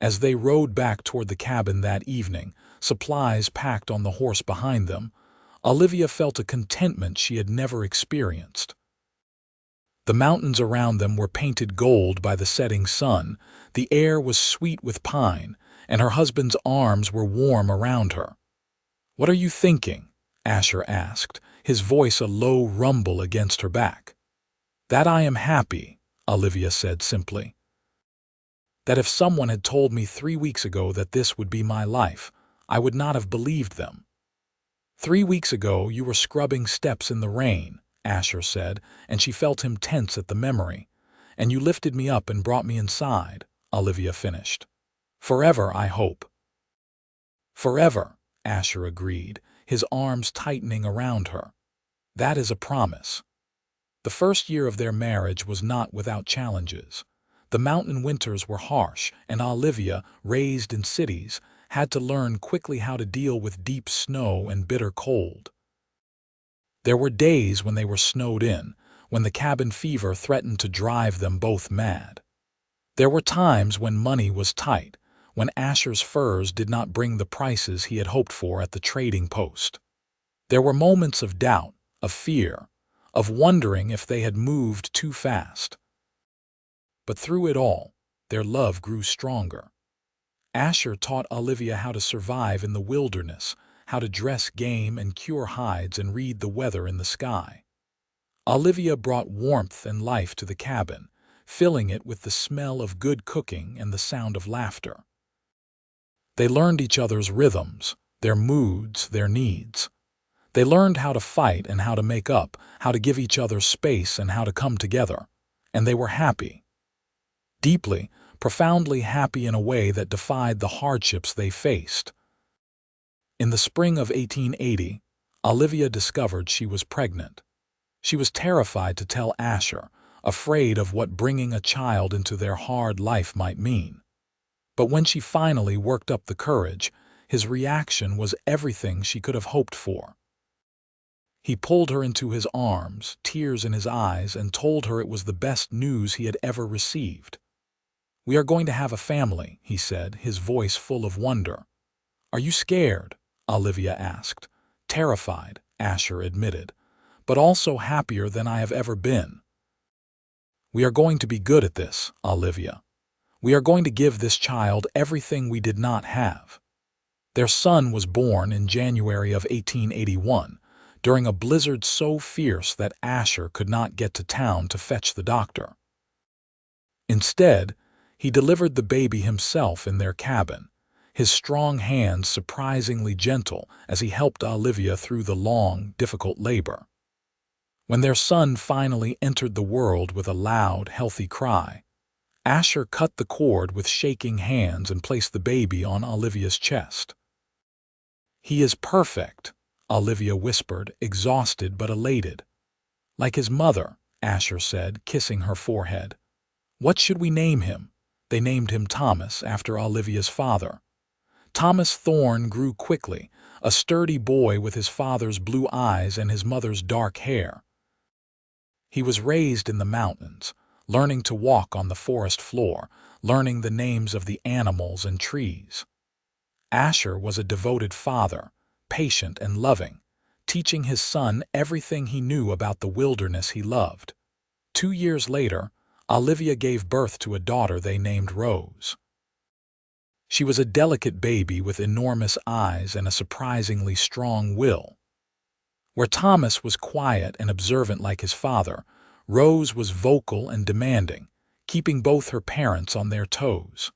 As they rode back toward the cabin that evening, supplies packed on the horse behind them, Olivia felt a contentment she had never experienced. The mountains around them were painted gold by the setting sun, the air was sweet with pine, and her husband's arms were warm around her. "What are you thinking?" Asher asked, his voice a low rumble against her back. "That I am happy," Olivia said simply. "That if someone had told me 3 weeks ago that this would be my life, I would not have believed them." "3 weeks ago you were scrubbing steps in the rain," Asher said, and she felt him tense at the memory. "And you lifted me up and brought me inside," Olivia finished. "Forever, I hope." "Forever," Asher agreed, his arms tightening around her. "That is a promise." The first year of their marriage was not without challenges. The mountain winters were harsh, and Olivia, raised in cities, had to learn quickly how to deal with deep snow and bitter cold. There were days when they were snowed in, when the cabin fever threatened to drive them both mad. There were times when money was tight, when Asher's furs did not bring the prices he had hoped for at the trading post. There were moments of doubt, of fear, of wondering if they had moved too fast. But through it all, their love grew stronger. Asher taught Olivia how to survive in the wilderness, how to dress game and cure hides and read the weather in the sky. Olivia brought warmth and life to the cabin, filling it with the smell of good cooking and the sound of laughter. They learned each other's rhythms, their moods, their needs. They learned how to fight and how to make up, how to give each other space and how to come together. And they were happy. Deeply, profoundly happy in a way that defied the hardships they faced. In the spring of 1880, Olivia discovered she was pregnant. She was terrified to tell Asher, afraid of what bringing a child into their hard life might mean. But when she finally worked up the courage, his reaction was everything she could have hoped for. He pulled her into his arms, tears in his eyes, and told her it was the best news he had ever received. "We are going to have a family," he said, his voice full of wonder. "Are you scared?" Olivia asked. "Terrified," Asher admitted, "but also happier than I have ever been." "We are going to be good at this, Olivia. We are going to give this child everything we did not have." Their son was born in January of 1881, during a blizzard so fierce that Asher could not get to town to fetch the doctor. Instead, he delivered the baby himself in their cabin, his strong hands surprisingly gentle as he helped Olivia through the long, difficult labor. When their son finally entered the world with a loud, healthy cry, Asher cut the cord with shaking hands and placed the baby on Olivia's chest. "He is perfect," Olivia whispered, exhausted but elated. "Like his mother," Asher said, kissing her forehead. "What should we name him?" They named him Thomas, after Olivia's father. Thomas Thorne grew quickly, a sturdy boy with his father's blue eyes and his mother's dark hair. He was raised in the mountains, learning to walk on the forest floor, learning the names of the animals and trees. Asher was a devoted father, patient and loving, teaching his son everything he knew about the wilderness he loved. 2 years later, Olivia gave birth to a daughter they named Rose. She was a delicate baby with enormous eyes and a surprisingly strong will. Where Thomas was quiet and observant like his father, Rose was vocal and demanding, keeping both her parents on their toes.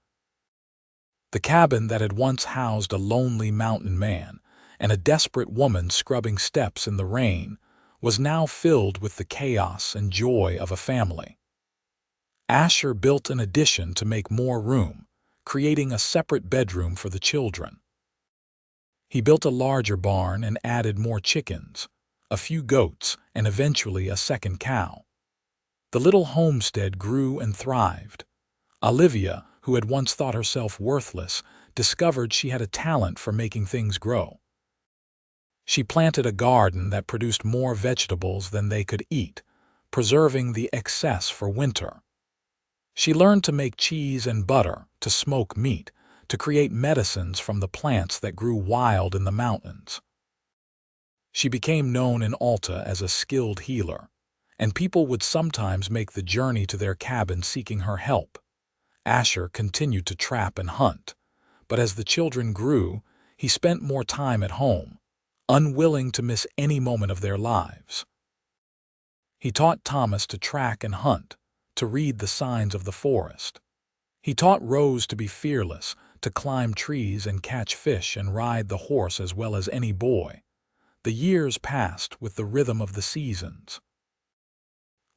The cabin that had once housed a lonely mountain man and a desperate woman scrubbing steps in the rain was now filled with the chaos and joy of a family. Asher built an addition to make more room, creating a separate bedroom for the children. He built a larger barn and added more chickens, a few goats, and eventually a second cow. The little homestead grew and thrived. Olivia, who had once thought herself worthless, discovered she had a talent for making things grow. She planted a garden that produced more vegetables than they could eat, preserving the excess for winter. She learned to make cheese and butter, to smoke meat, to create medicines from the plants that grew wild in the mountains. She became known in Alta as a skilled healer, and people would sometimes make the journey to their cabin seeking her help. Asher continued to trap and hunt, but as the children grew, he spent more time at home, unwilling to miss any moment of their lives. He taught Thomas to track and hunt, to read the signs of the forest. He taught Rose to be fearless, to climb trees and catch fish and ride the horse as well as any boy. The years passed with the rhythm of the seasons.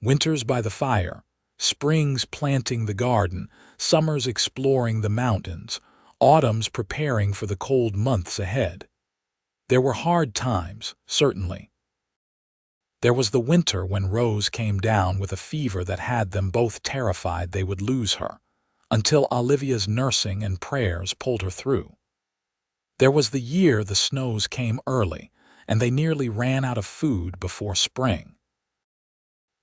Winters by the fire, springs planting the garden, summers exploring the mountains, autumns preparing for the cold months ahead. There were hard times, certainly. There was the winter when Rose came down with a fever that had them both terrified they would lose her, until Olivia's nursing and prayers pulled her through. There was the year the snows came early, and they nearly ran out of food before spring.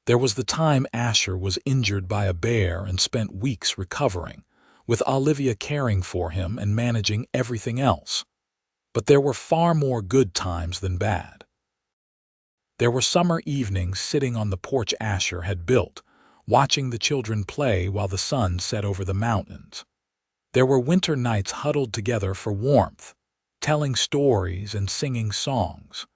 There was the time Asher was injured by a bear and spent weeks recovering, with Olivia caring for him and managing everything else. But there were far more good times than bad. There were summer evenings sitting on the porch Asher had built, watching the children play while the sun set over the mountains. There were winter nights huddled together for warmth, telling stories and singing songs.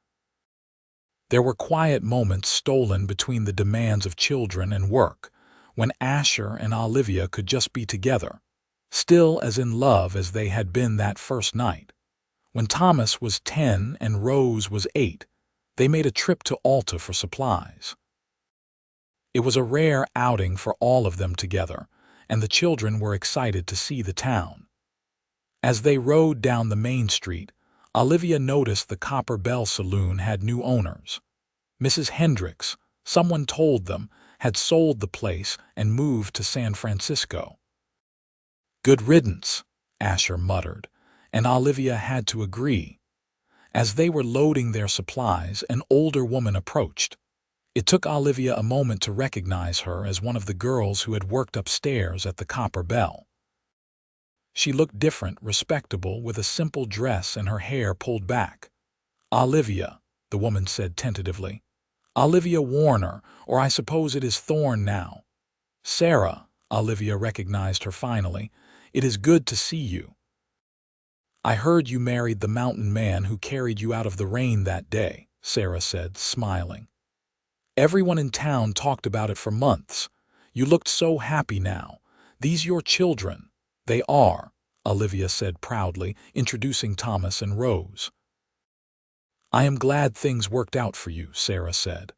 There were quiet moments stolen between the demands of children and work, when Asher and Olivia could just be together, still as in love as they had been that first night. When Thomas was 10 and Rose was 8, they made a trip to Alta for supplies. It was a rare outing for all of them together, and the children were excited to see the town. As they rode down the main street, Olivia noticed the Copper Bell Saloon had new owners. Mrs. Hendricks, someone told them, had sold the place and moved to San Francisco. "Good riddance," Asher muttered, and Olivia had to agree. As they were loading their supplies, an older woman approached. It took Olivia a moment to recognize her as one of the girls who had worked upstairs at the Copper Bell. She looked different, respectable, with a simple dress and her hair pulled back. "Olivia," the woman said tentatively. "Olivia Warner, or I suppose it is Thorne now." "Sarah," Olivia recognized her finally. "It is good to see you. I heard you married the mountain man who carried you out of the rain that day," Sarah said, smiling. "Everyone in town talked about it for months. You looked so happy now. These your children?" "They are," Olivia said proudly, introducing Thomas and Rose. "I am glad things worked out for you," Sarah said.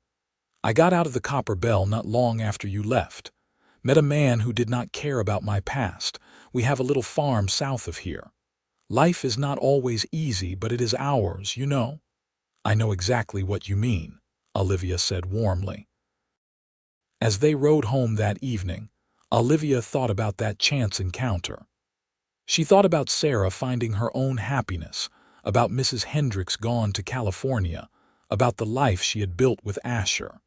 "I got out of the Copper Bell not long after you left. Met a man who did not care about my past. We have a little farm south of here. Life is not always easy, but it is ours, you know." "I know exactly what you mean," Olivia said warmly. As they rode home that evening, Olivia thought about that chance encounter. She thought about Sarah finding her own happiness, about Mrs. Hendricks gone to California, about the life she had built with Asher.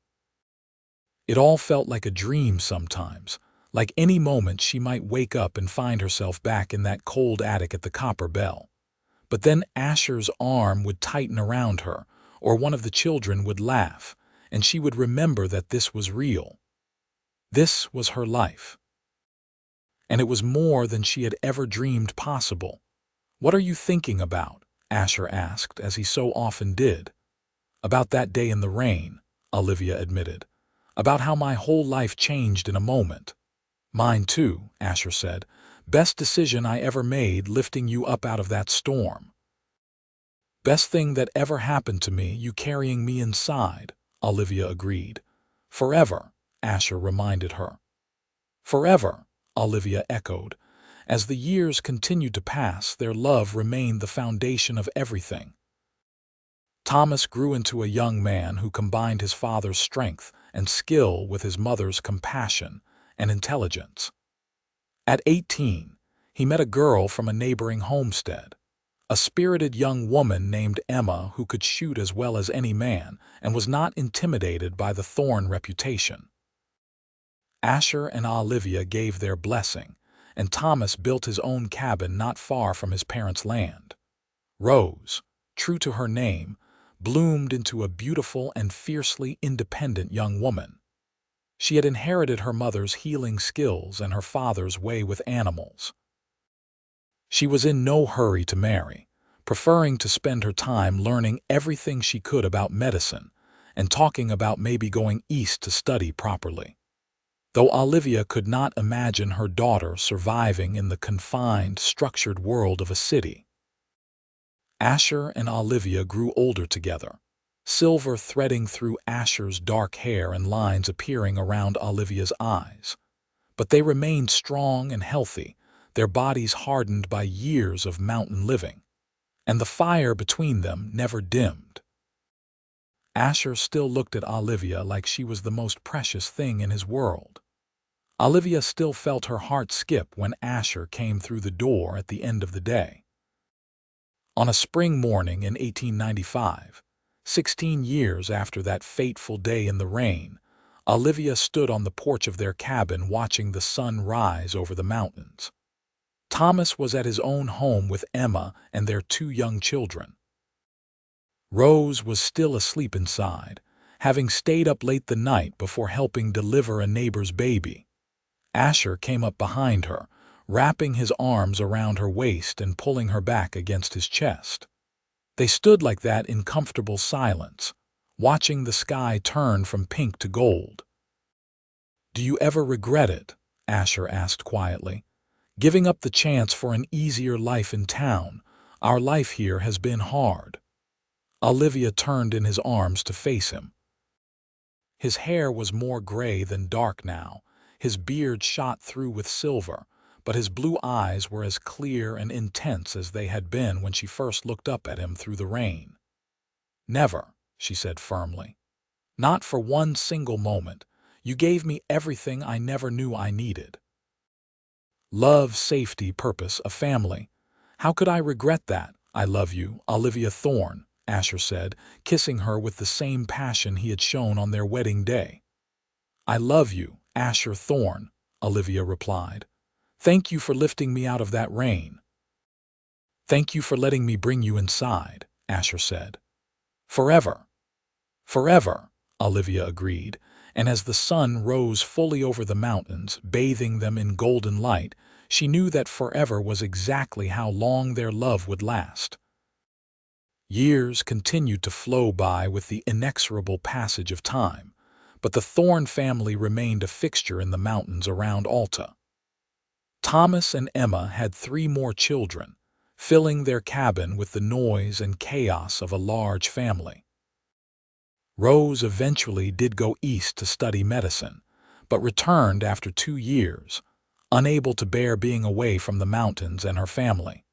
It all felt like a dream sometimes, like any moment she might wake up and find herself back in that cold attic at the Copper Bell. But then Asher's arm would tighten around her, or one of the children would laugh, and she would remember that this was real. This was her life. And it was more than she had ever dreamed possible. "What are you thinking about?" Asher asked, as he so often did. "About that day in the rain," Olivia admitted. "About how my whole life changed in a moment." "Mine too," Asher said. "Best decision I ever made, lifting you up out of that storm." "Best thing that ever happened to me, you carrying me inside," Olivia agreed. "Forever," Asher reminded her. "Forever," Olivia echoed. As the years continued to pass, their love remained the foundation of everything. Thomas grew into a young man who combined his father's strength and skill with his mother's compassion and intelligence. At 18, he met a girl from a neighboring homestead, a spirited young woman named Emma who could shoot as well as any man and was not intimidated by the Thorne reputation. Asher and Olivia gave their blessing, and Thomas built his own cabin not far from his parents' land. Rose, true to her name, bloomed into a beautiful and fiercely independent young woman. She had inherited her mother's healing skills and her father's way with animals. She was in no hurry to marry, preferring to spend her time learning everything she could about medicine and talking about maybe going east to study properly. Though Olivia could not imagine her daughter surviving in the confined, structured world of a city. Asher and Olivia grew older together, silver threading through Asher's dark hair and lines appearing around Olivia's eyes. But they remained strong and healthy, their bodies hardened by years of mountain living, and the fire between them never dimmed. Asher still looked at Olivia like she was the most precious thing in his world. Olivia still felt her heart skip when Asher came through the door at the end of the day. On a spring morning in 1895, 16 years after that fateful day in the rain, Olivia stood on the porch of their cabin watching the sun rise over the mountains. Thomas was at his own home with Emma and their 2 young children. Rose was still asleep inside, having stayed up late the night before helping deliver a neighbor's baby. Asher came up behind her, wrapping his arms around her waist and pulling her back against his chest. They stood like that in comfortable silence, watching the sky turn from pink to gold. "Do you ever regret it?" Asher asked quietly. "Giving up the chance for an easier life in town. Our life here has been hard." Olivia turned in his arms to face him. His hair was more gray than dark now, His beard shot through with silver, but his blue eyes were as clear and intense as they had been when she first looked up at him through the rain. "Never," she said firmly. "Not for one single moment. You gave me everything I never knew I needed. Love, safety, purpose, a family. How could I regret that? I love you, Olivia Thorne," Asher said, kissing her with the same passion he had shown on their wedding day. "I love you, Asher Thorne," Olivia replied. "Thank you for lifting me out of that rain." "Thank you for letting me bring you inside," Asher said. "Forever." "Forever," Olivia agreed, and as the sun rose fully over the mountains, bathing them in golden light, she knew that forever was exactly how long their love would last. Years continued to flow by with the inexorable passage of time, but the Thorne family remained a fixture in the mountains around Alta. Thomas and Emma had 3 more children, filling their cabin with the noise and chaos of a large family. Rose eventually did go east to study medicine, but returned after 2 years, unable to bear being away from the mountains and her family.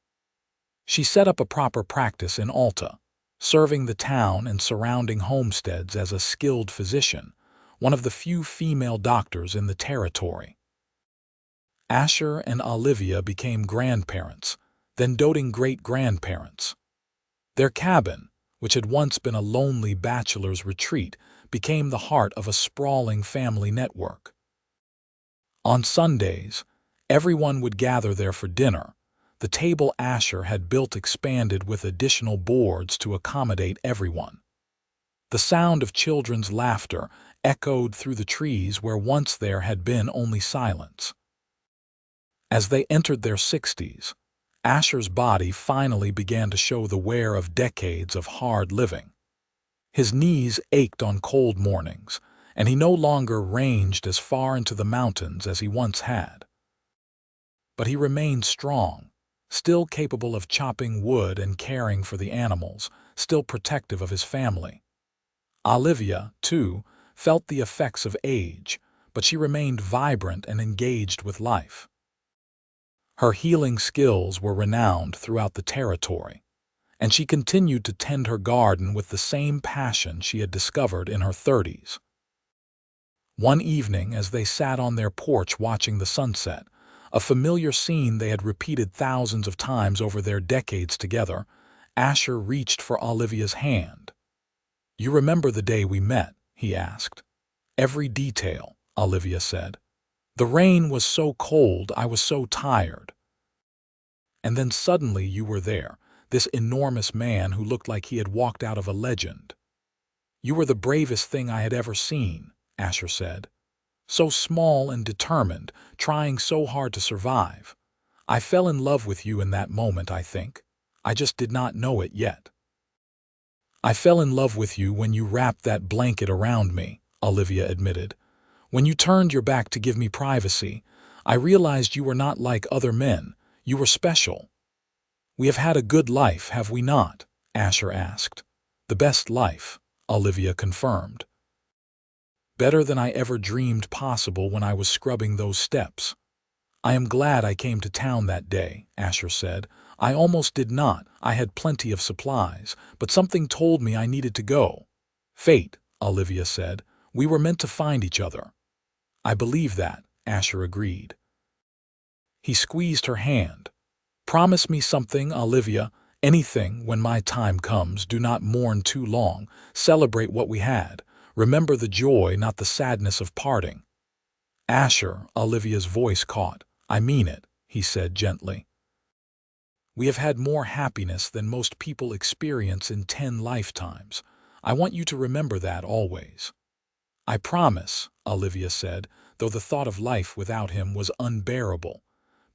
She set up a proper practice in Alta, serving the town and surrounding homesteads as a skilled physician, one of the few female doctors in the territory. Asher and Olivia became grandparents, then doting great-grandparents. Their cabin, which had once been a lonely bachelor's retreat, became the heart of a sprawling family network. On Sundays, everyone would gather there for dinner. The table Asher had built expanded with additional boards to accommodate everyone. The sound of children's laughter echoed through the trees where once there had been only silence. As they entered their 60s, Asher's body finally began to show the wear of decades of hard living. His knees ached on cold mornings, and he no longer ranged as far into the mountains as he once had. But he remained strong, still capable of chopping wood and caring for the animals, still protective of his family. Olivia, too, felt the effects of age, but she remained vibrant and engaged with life. Her healing skills were renowned throughout the territory, and she continued to tend her garden with the same passion she had discovered in her 30s. One evening, as they sat on their porch watching the sunset, a familiar scene they had repeated thousands of times over their decades together, Asher reached for Olivia's hand. "You remember the day we met?" he asked. "Every detail," Olivia said. "The rain was so cold, I was so tired. And then suddenly you were there, this enormous man who looked like he had walked out of a legend." "You were the bravest thing I had ever seen," Asher said. "So small and determined, trying so hard to survive. I fell in love with you in that moment, I think. I just did not know it yet." "I fell in love with you when you wrapped that blanket around me," Olivia admitted. "When you turned your back to give me privacy, I realized you were not like other men. You were special." "We have had a good life, have we not?" Asher asked. "The best life," Olivia confirmed. "Better than I ever dreamed possible when I was scrubbing those steps." "I am glad I came to town that day," Asher said. "I almost did not. I had plenty of supplies, but something told me I needed to go." "Fate," Olivia said. "We were meant to find each other." "I believe that," Asher agreed. He squeezed her hand. "Promise me something, Olivia. Anything, when my time comes. Do not mourn too long. Celebrate what we had. Remember the joy, not the sadness of parting." "Asher," Olivia's voice caught. "I mean it," he said gently. "We have had more happiness than most people experience in 10 lifetimes. I want you to remember that always." "I promise," Olivia said, though the thought of life without him was unbearable.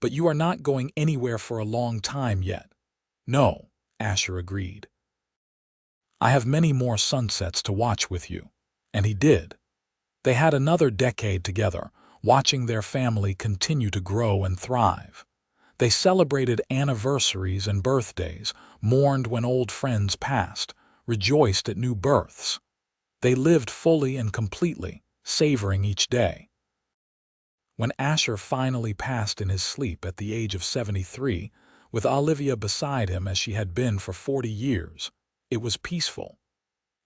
"But you are not going anywhere for a long time yet." "No," Asher agreed. "I have many more sunsets to watch with you." And he did. They had another decade together, watching their family continue to grow and thrive. They celebrated anniversaries and birthdays, mourned when old friends passed, rejoiced at new births. They lived fully and completely, savoring each day. When Asher finally passed in his sleep at the age of 73, with Olivia beside him as she had been for 40 years, it was peaceful.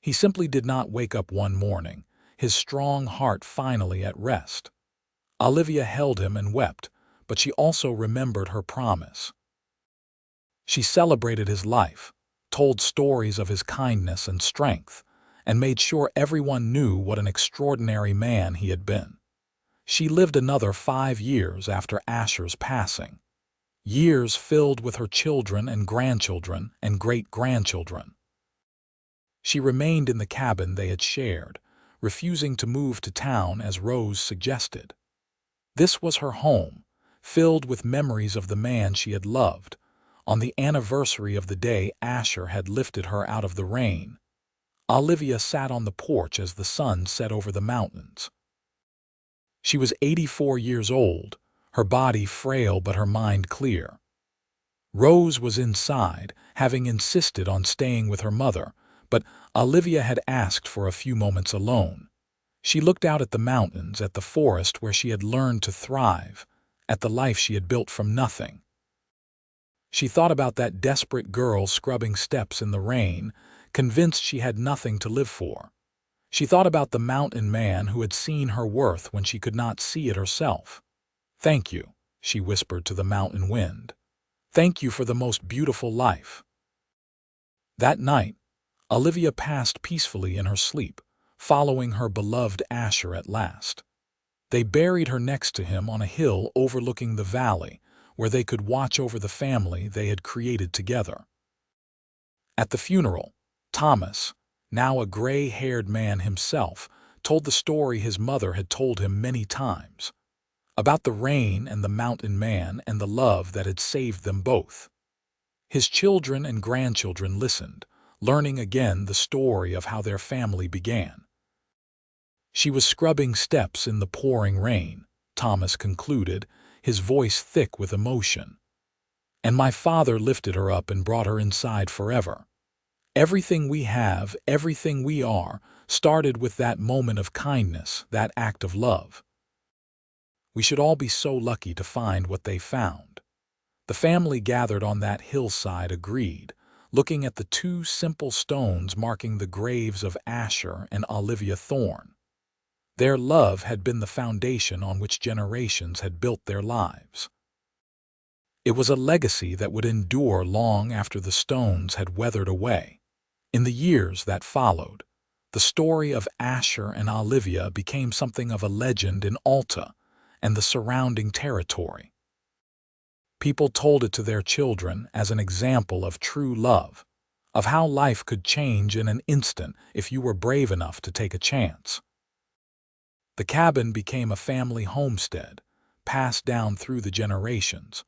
He simply did not wake up one morning, his strong heart finally at rest. Olivia held him and wept, but she also remembered her promise. She celebrated his life, told stories of his kindness and strength, and made sure everyone knew what an extraordinary man he had been. She lived another 5 years after Asher's passing, years filled with her children and grandchildren and great-grandchildren. She remained in the cabin they had shared, refusing to move to town as Rose suggested. This was her home, filled with memories of the man she had loved. On the anniversary of the day Asher had lifted her out of the rain, Olivia sat on the porch as the sun set over the mountains. She was 84 years old, her body frail but her mind clear. Rose was inside, having insisted on staying with her mother, but Olivia had asked for a few moments alone. She looked out at the mountains, at the forest where she had learned to thrive, at the life she had built from nothing. She thought about that desperate girl scrubbing steps in the rain, convinced she had nothing to live for. She thought about the mountain man who had seen her worth when she could not see it herself. "Thank you," she whispered to the mountain wind. "Thank you for the most beautiful life." That night, Olivia passed peacefully in her sleep, following her beloved Asher at last. They buried her next to him on a hill overlooking the valley, where they could watch over the family they had created together. At the funeral, Thomas, now a gray-haired man himself, told the story his mother had told him many times, about the rain and the mountain man and the love that had saved them both. His children and grandchildren listened, learning again the story of how their family began. "She was scrubbing steps in the pouring rain," Thomas concluded, his voice thick with emotion. "And my father lifted her up and brought her inside forever. Everything we have, everything we are, started with that moment of kindness, that act of love." We should all be so lucky to find what they found. The family gathered on that hillside agreed, looking at the 2 simple stones marking the graves of Asher and Olivia Thorne. Their love had been the foundation on which generations had built their lives. It was a legacy that would endure long after the stones had weathered away. In the years that followed, the story of Asher and Olivia became something of a legend in Alta and the surrounding territory. People told it to their children as an example of true love, of how life could change in an instant if you were brave enough to take a chance. The cabin became a family homestead, passed down through the generations,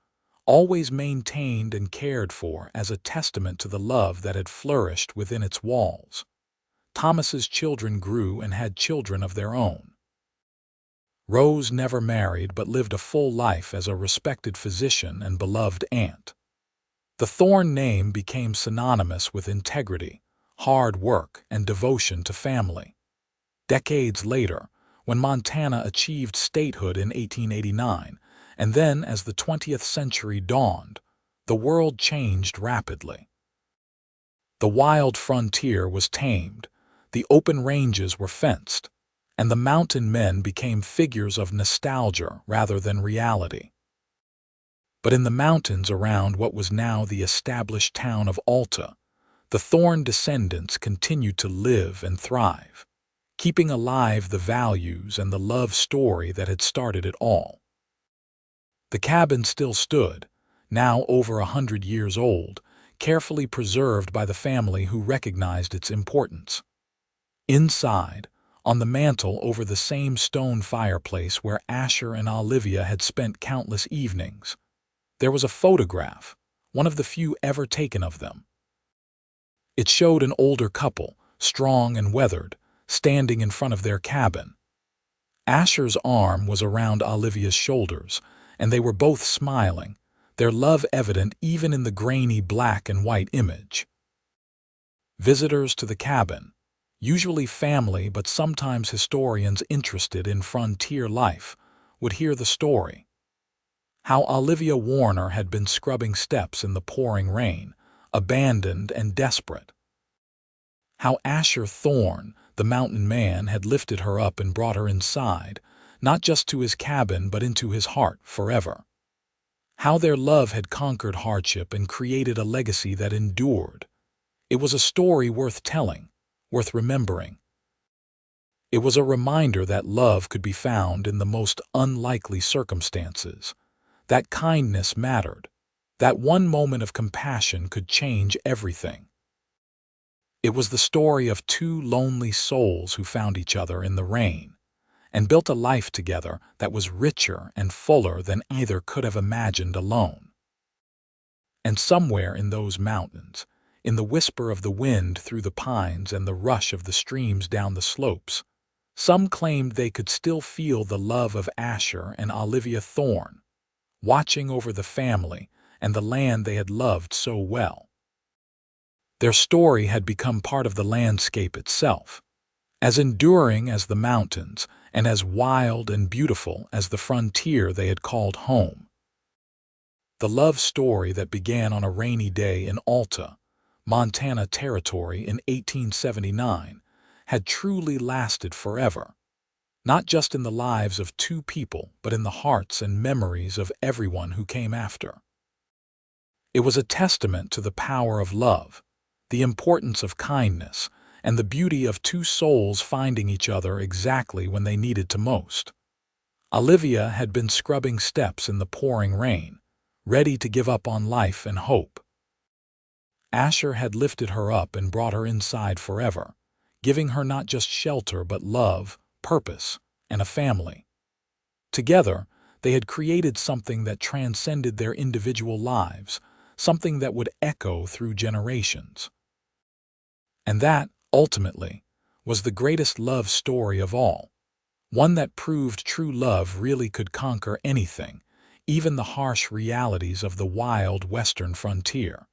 always maintained and cared for as a testament to the love that had flourished within its walls. Thomas's children grew and had children of their own. Rose never married but lived a full life as a respected physician and beloved aunt. The Thorne name became synonymous with integrity, hard work, and devotion to family. Decades later, when Montana achieved statehood in 1889, and then as the 20th century dawned, the world changed rapidly. The wild frontier was tamed, the open ranges were fenced, and the mountain men became figures of nostalgia rather than reality. But in the mountains around what was now the established town of Alta, the Thorne descendants continued to live and thrive, keeping alive the values and the love story that had started it all. The cabin still stood, now over 100 years old, carefully preserved by the family who recognized its importance. Inside, on the mantel over the same stone fireplace where Asher and Olivia had spent countless evenings, there was a photograph, one of the few ever taken of them. It showed an older couple, strong and weathered, standing in front of their cabin. Asher's arm was around Olivia's shoulders, and they were both smiling, their love evident even in the grainy black and white image. Visitors to the cabin, usually family but sometimes historians interested in frontier life, would hear the story. How Olivia Warner had been scrubbing steps in the pouring rain, abandoned and desperate. How Asher Thorne, the mountain man, had lifted her up and brought her inside, not just to his cabin but into his heart forever. How their love had conquered hardship and created a legacy that endured. It was a story worth telling, worth remembering. It was a reminder that love could be found in the most unlikely circumstances, that kindness mattered, that one moment of compassion could change everything. It was the story of two lonely souls who found each other in the rain and built a life together that was richer and fuller than either could have imagined alone. And somewhere in those mountains, in the whisper of the wind through the pines and the rush of the streams down the slopes, some claimed they could still feel the love of Asher and Olivia Thorne, watching over the family and the land they had loved so well. Their story had become part of the landscape itself, as enduring as the mountains and as wild and beautiful as the frontier they had called home. The love story that began on a rainy day in Alta, Montana Territory in 1879, had truly lasted forever, not just in the lives of two people but in the hearts and memories of everyone who came after. It was a testament to the power of love, the importance of kindness, and the beauty of two souls finding each other exactly when they needed to most. Olivia had been scrubbing steps in the pouring rain, ready to give up on life and hope. Asher had lifted her up and brought her inside forever, giving her not just shelter but love, purpose, and a family. Together, they had created something that transcended their individual lives, something that would echo through generations. And that, ultimately, was the greatest love story of all, one that proved true love really could conquer anything, even the harsh realities of the wild western frontier.